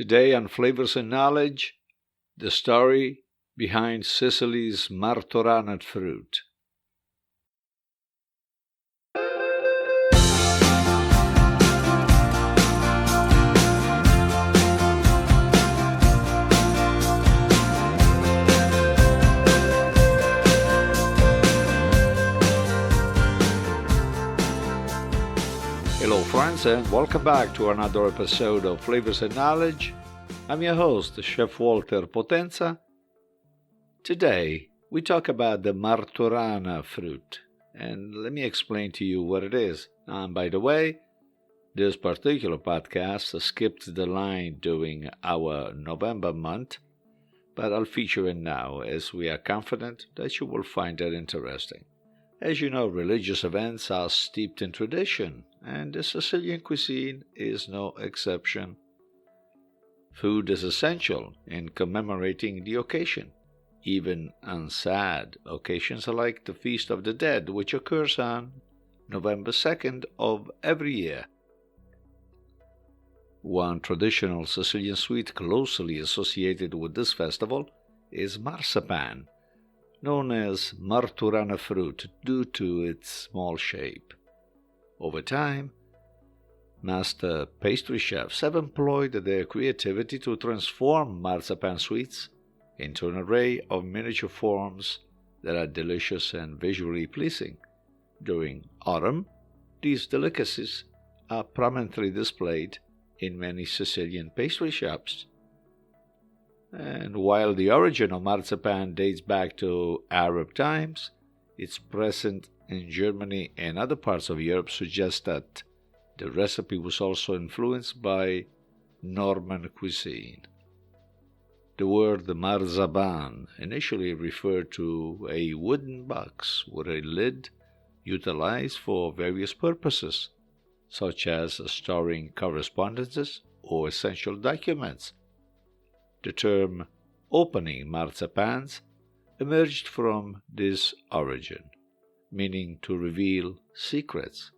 Today on Flavors and Knowledge, the story behind Sicily's Martorana fruit. Hello friends, and welcome back to another episode of Flavors and Knowledge. I'm your host, Chef Walter Potenza. Today, we talk about the Martorana fruit, and let me explain to you what it is. And by the way, this particular podcast skipped the line during our November month, but I'll feature it now as we are confident that you will find it interesting. As you know, religious events are steeped in tradition, and the Sicilian cuisine is no exception. Food is essential in commemorating the occasion, even on sad occasions like the Feast of the Dead, which occurs on November 2nd of every year. One traditional Sicilian sweet closely associated with this festival is marzipan, known as Martorana fruit due to its small shape. Over time, master pastry chefs have employed their creativity to transform marzipan sweets into an array of miniature forms that are delicious and visually pleasing. During autumn, these delicacies are prominently displayed in many Sicilian pastry shops. And while the origin of marzipan dates back to Arab times, its presence in Germany and other parts of Europe suggests that the recipe was also influenced by Norman cuisine. The word marzaban initially referred to a wooden box with a lid utilized for various purposes, such as storing correspondences or essential documents. The term opening marzipans emerged from this origin, meaning to reveal secrets.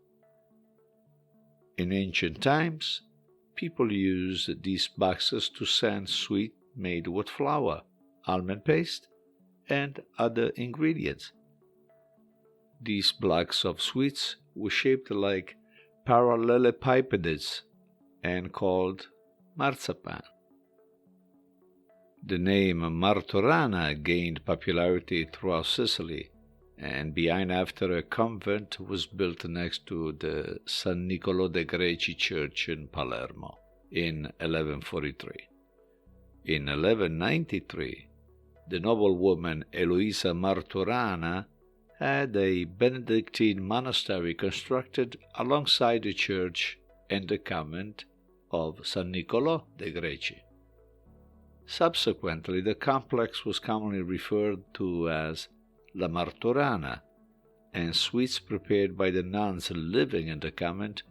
In ancient times, people used these boxes to send sweets made with flour, almond paste, and other ingredients. These blocks of sweets were shaped like parallelepipeds and called marzipan. The name Martorana gained popularity throughout Sicily and began after a convent was built next to the San Niccolò de' Greci church in Palermo in 1143. In 1193, the noblewoman Eloisa Martorana had a Benedictine monastery constructed alongside the church and the convent of San Niccolò de' Greci. Subsequently, the complex was commonly referred to as La Martorana, and sweets prepared by the nuns living in the convent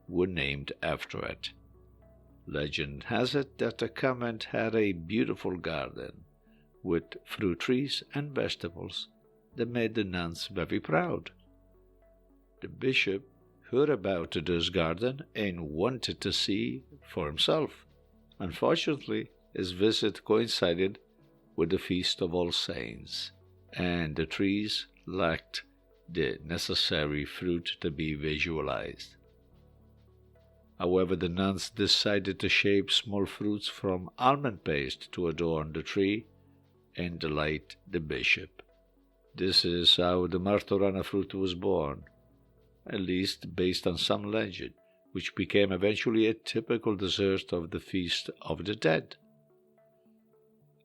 were named after it. Legend has it that the convent had a beautiful garden with fruit trees and vegetables that made the nuns very proud. The bishop heard about this garden and wanted to see for himself. Unfortunately, his visit coincided with the Feast of All Saints, and the trees lacked the necessary fruit to be visualized. However, the nuns decided to shape small fruits from almond paste to adorn the tree and delight the bishop. This is how the Martorana fruit was born, at least based on some legend, which became eventually a typical dessert of the Feast of the Dead.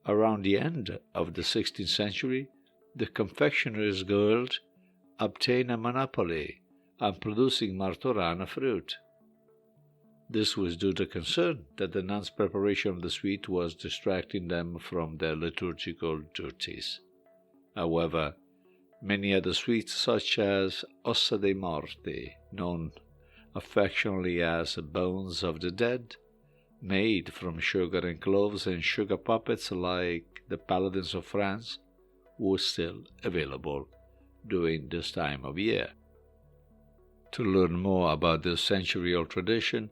Around the end of the 16th century, the Confectioner's Guild obtained a monopoly on producing Martorana fruit. This was due to concern that the nuns' preparation of the sweet was distracting them from their liturgical duties. However, many other sweets such as ossa dei morti, known affectionately as bones of the dead, made from sugar and cloves and sugar puppets like the paladins of France, were still available during this time of year. To learn more about this century-old tradition,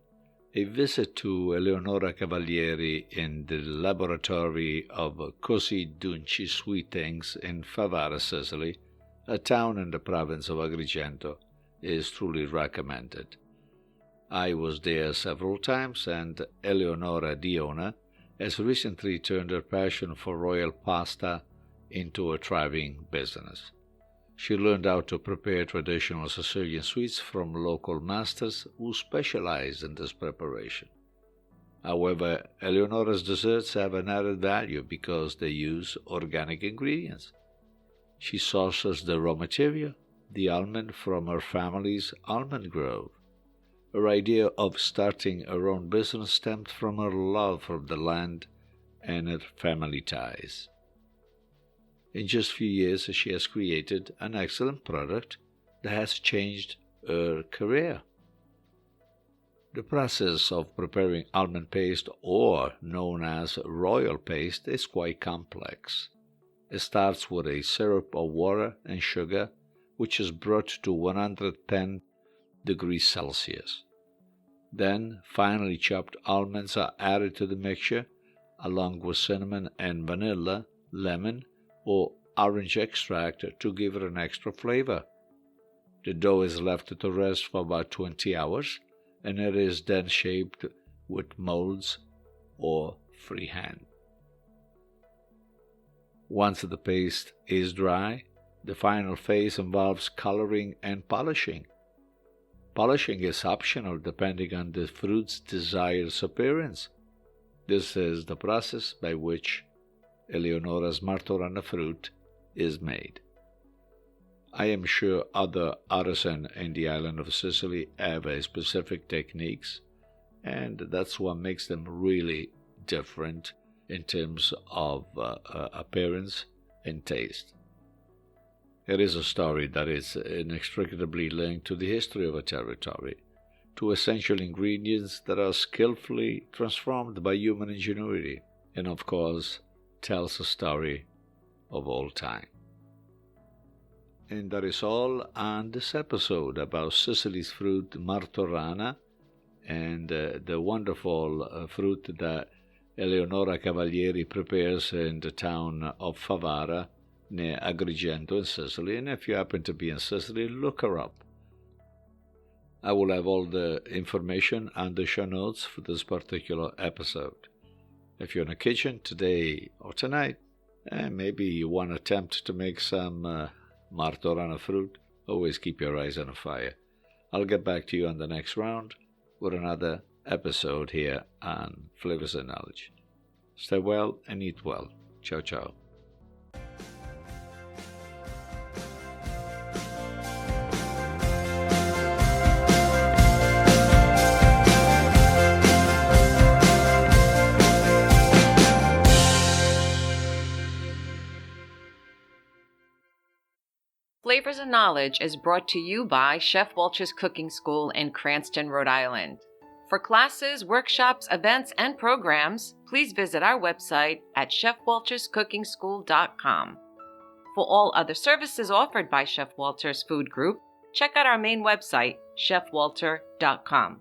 A visit to Eleonora Cavalieri in the laboratory of Così Dunci Sweetings in Favara, Sicily, a town in the province of Agrigento, is truly recommended. I was there several times, and Eleonora, the owner, has recently turned her passion for royal pasta into a thriving business. She learned how to prepare traditional Sicilian sweets from local masters who specialize in this preparation. However, Eleonora's desserts have an added value because they use organic ingredients. She sources the raw material, the almond, from her family's almond grove. Her idea of starting her own business stemmed from her love for the land and her family ties. In just a few years, she has created an excellent product that has changed her career. The process of preparing almond paste, or known as royal paste, is quite complex. It starts with a syrup of water and sugar, which is brought to 110 degrees Celsius. Then, finely chopped almonds are added to the mixture, along with cinnamon and vanilla, lemon, or orange extract to give it an extra flavor. The dough is left to rest for about 20 hours, and it is then shaped with molds or freehand. Once the paste is dry, the final phase involves coloring and polishing. Polishing is optional depending on the fruit's desired appearance. This is the process by which Eleonora's Martorana fruit is made. I am sure other artisans in the island of Sicily have specific techniques, and that's what makes them really different in terms of appearance and taste. It is a story that is inextricably linked to the history of a territory, to essential ingredients that are skillfully transformed by human ingenuity, and of course tells a story of all time. And that is all on this episode about Sicily's fruit Martorana and the wonderful fruit that Eleonora Cavalieri prepares in the town of Favara near Agrigento in Sicily. And if you happen to be in Sicily, look her up. I will have all the information on the show notes for this particular episode. If you're in the kitchen today or tonight, maybe you want to attempt to make some Martorana fruit, always keep your eyes on the fire. I'll get back to you on the next round with another episode here on Flavors and Knowledge. Stay well and eat well. Ciao, ciao. Flavors and Knowledge is brought to you by Chef Walter's Cooking School in Cranston, Rhode Island. For classes, workshops, events, and programs, please visit our website at chefwalterscookingschool.com. For all other services offered by Chef Walter's Food Group, check out our main website, chefwalter.com.